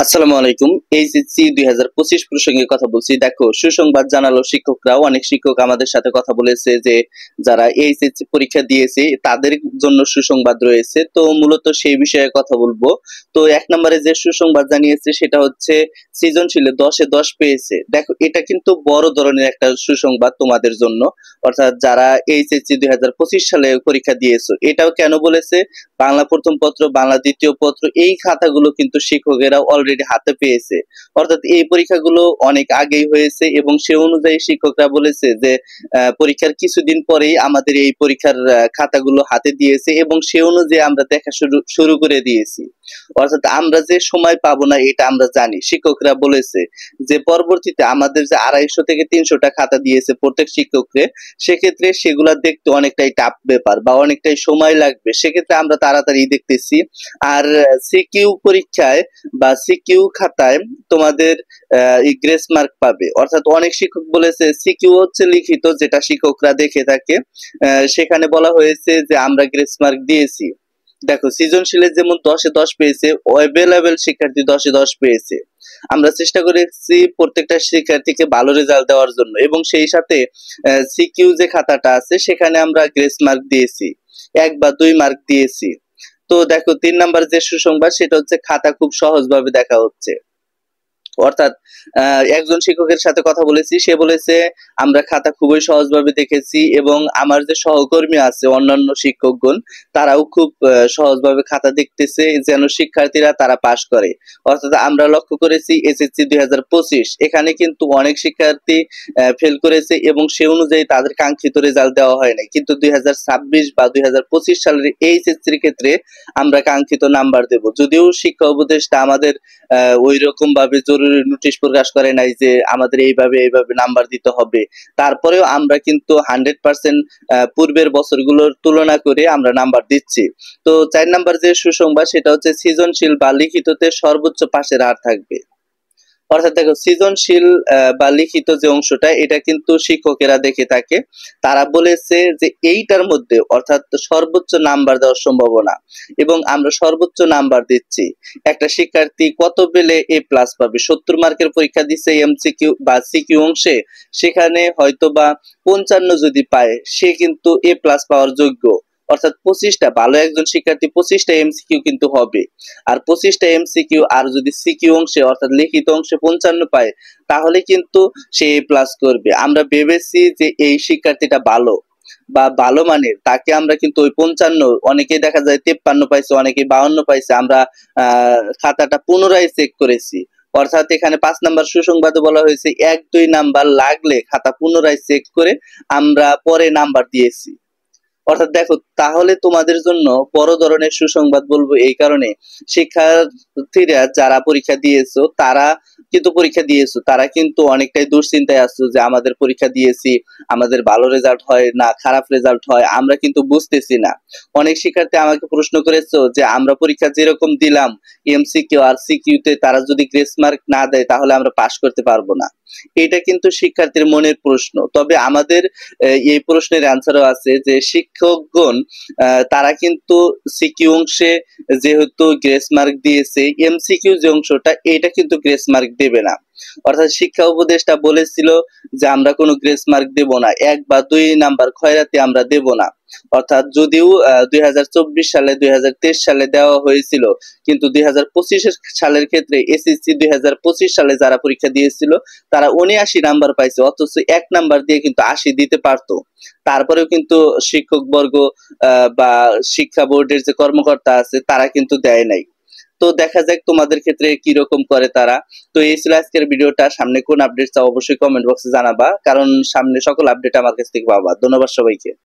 আসসালামু আলাইকুম। এইচএসসি 2025 প্রসঙ্গে কথা বলছি। দেখো, সুসংবাদ জানালো শিক্ষকরাও। অনেক শিক্ষক আমাদের সাথে কথা বলেছে যে যারা এইচএসসি পরীক্ষা দিয়েছে তাদের জন্য সুসংবাদ রয়েছে। তো মূলত সেই বিষয়ে কথা বলবো। তো ১ নম্বরে যে সুসংবাদ জানিয়েছে সেটা হচ্ছে সৃজনশীলে 10 এ 10 পেয়েছে। দেখো, এটা কিন্তু বড় ধরনের একটা সুসংবাদ তোমাদের জন্য। অর্থাৎ যারা এইচএসসি 2025 সালে পরীক্ষা দিয়েছো। এটাও কেন বলেছে? বাংলা প্রথম পত্র, বাংলা দ্বিতীয় পত্র এই খাতাগুলো কিন্তু শিক্ষকেরা অলরেডি হাতে পেয়েছে। অর্থাৎ এই পরীক্ষাগুলো অনেক আগেই হয়েছে এবং সে অনুযায়ী শিক্ষকরা বলেছে যে পরীক্ষার কিছুদিন পরেই আমাদের এই পরীক্ষার খাতাগুলো হাতে দিয়েছে এবং সে অনুযায়ী আমরা দেখা শুরু করে দিয়েছি। অর্থাৎ আমরা যে সময় পাবো না এটা আমরা জানি। শিক্ষকরা বলেছে যে পরবর্তীতে আমাদের যে 250 থেকে 300টা খাতা দিয়েছে প্রত্যেক শিক্ষককে, সেক্ষেত্রে সেগুলা দেখতে অনেকটাই টাফ ব্যাপার বা অনেকটাই সময় লাগবে। সেক্ষেত্রে আমরা তাড়াতাড়ি দেখতেছি। আর সিকিউ পরীক্ষায় বা সিকিউ খাতায় তোমাদের গ্রেস মার্ক পাবে। অর্থাৎ অনেক শিক্ষক বলেছে সিকিউ হচ্ছে লিখিত, যেটা শিক্ষকরা দেখে থাকে। সেখানে বলা হয়েছে যে আমরা গ্রেস মার্ক দিয়েছি। দেখো, সৃজনশীলে যেমন 10 এ 10 পেয়েছে, অ্যাভেলেবেল শিক্ষার্থী 10 এ 10 পেয়েছে। আমরা চেষ্টা করেছি প্রত্যেকটা শিক্ষার্থীকে ভালো রেজাল্ট দেওয়ার জন্য এবং সেই সাথে সিকিউ যে খাতাটা আছে সেখানে আমরা গ্রেস মার্ক দিয়েছি, 1 বা 2 মার্ক দিয়েছি। তো দেখো, 3 নাম্বার যে সুসংবাদ সেটা হচ্ছে খাতা খুব সহজভাবে দেখা হচ্ছে। অর্থাৎ একজন শিক্ষকের সাথে কথা বলেছি, সে বলেছে আমরা খাতা খুবই সহজভাবে দেখেছি এবং আমার যে সহকর্মী আছে অন্যান্য শিক্ষকগণ তারাও খুব সহজভাবে খাতা দেখতেছে যেন শিক্ষার্থীরা তারা পাস করে। অর্থাৎ আমরা লক্ষ্য করেছি এসএসসি 2025 এখানে কিন্তু অনেক শিক্ষার্থী ফেল করেছে এবং সে অনুযায়ী তাদের কাঙ্ক্ষিত রেজাল্ট দেওয়া হয় নাই, কিন্তু 2026 বা 2025 সালের এইচএসসির ক্ষেত্রে আমরা কাঙ্ক্ষিত নাম্বার দেব। যদিও শিক্ষা উপদেষ্টা আমাদের ওই রকম ভাবে জরুরি নোটিশ প্রকাশ করে নাই যে আমাদের এইভাবে নাম্বার দিতে হবে, তারপরেও আমরা কিন্তু 100% পূর্বের বছরগুলোর তুলনা করে আমরা নাম্বার দিচ্ছি। তো 4 নাম্বার যে সুসংবাদ সেটা হচ্ছে সৃজনশীল বা লিখিততে সর্বোচ্চ পাশের হার থাকবে। অর্থাৎ দেখো, সৃজনশীল বা লিখিত যে অংশটা এটা কিন্তু শিক্ষকেরা দেখে থাকে। তারা বলেছে যে এইটার মধ্যে অর্থাৎ সর্বোচ্চ নাম্বার দেওয়ার সম্ভাবনা এবং আমরা সর্বোচ্চ নাম্বার দিচ্ছি। একটা শিক্ষার্থী কত পেলে এ প্লাস পাবে? 70 মার্কের পরীক্ষা দিচ্ছে এমসিকিউ বা সিকিউ অংশে, সেখানে হয়তো বা 55 যদি পায় সে কিন্তু এ প্লাস পাওয়ার যোগ্য। অর্থাৎ 25টা, ভালো একজন শিক্ষার্থী 25টা এমসিকিউ কিন্তু হবে। আর 25টা এমসিকিউ আর যদি সিকিউ অংশে অর্থাৎ লিখিত অংশে 55 পায় তাহলে কিন্তু সে এ প্লাস করবে। আমরা ভেবেছি যে এই শিক্ষার্থীটা ভালো বা ভালো মানের, তাকে আমরা কিন্তু ওই 55, অনেকেই দেখা যায় 53 পাইছে, অনেকে 52 পাইছে, আমরা খাতাটা পুনরায় চেক করেছি। অর্থাৎ এখানে 5 নাম্বার সুসংবাদে বলা হয়েছে 1-2 নাম্বার লাগলে খাতা পুনরায় চেক করে আমরা পরে নাম্বার দিয়েছি। অর্থাৎ দেখো, তাহলে তোমাদের জন্য বড় ধরনের সুসংবাদ বলবো এই কারণে, শিক্ষার্থীরা যারা পরীক্ষা দিয়েছো তারা কিন্তু অনেকটাই দুশ্চিন্তায় আছো যে আমাদের পরীক্ষা দিয়েছি, আমাদের ভালো রেজাল্ট হয় না খারাপ রেজাল্ট হয় আমরা কিন্তু বুঝতেছি না। অনেক শিক্ষার্থী আমাকে প্রশ্ন করেছো যে আমরা পরীক্ষা যেরকম দিলাম এমসিকিউ আর সিকিউ তে তারা যদি গ্রেস মার্ক না দেয় তাহলে আমরা পাস করতে পারবো না। এটা কিন্তু শিক্ষার্থীর মনের প্রশ্ন। তবে আমাদের এই প্রশ্নের অ্যান্সারও আছে যে শিক্ষকগণ তারা কিন্তু সিকিউ অংশে যেহেতু গ্রেস মার্ক দিয়েছে, এমসিকিউ যে অংশটা এটা কিন্তু গ্রেস মার্ক দেবে না। অর্থাৎ শিক্ষা উপদেষ্টা বলেছিল যে আমরা কোনো গ্রেস মার্ক দেব না, 1 বা 2 নাম্বার খয়রাতি আমরা দেব না। অর্থাৎ যদিও 2024 সালে 2023 সালে দেওয়া হয়েছিল, কিন্তু 2025 সালের ক্ষেত্রে এসএসসি 2025 সালে যারা পরীক্ষা দিয়েছিল তারা 79 নাম্বার পাইছে, অথচ 1 নাম্বার দিয়ে কিন্তু 80 দিতে পারতো। তারপরেও কিন্তু শিক্ষক বর্গ বা শিক্ষা বোর্ডের যে কর্মকর্তা আছে তারা কিন্তু দেয় নাই। তো দেখা যাক তোমাদের ক্ষেত্রে কি রকম করে তারা। তো এই ছিল আজকের ভিডিওটা। সামনে কোন আপডেট চাও অবশ্যই কমেন্ট বক্সে জানাবা, কারণ সামনে সকল আপডেট আমার কাছ থেকে পাবা। ধন্যবাদ সবাইকে।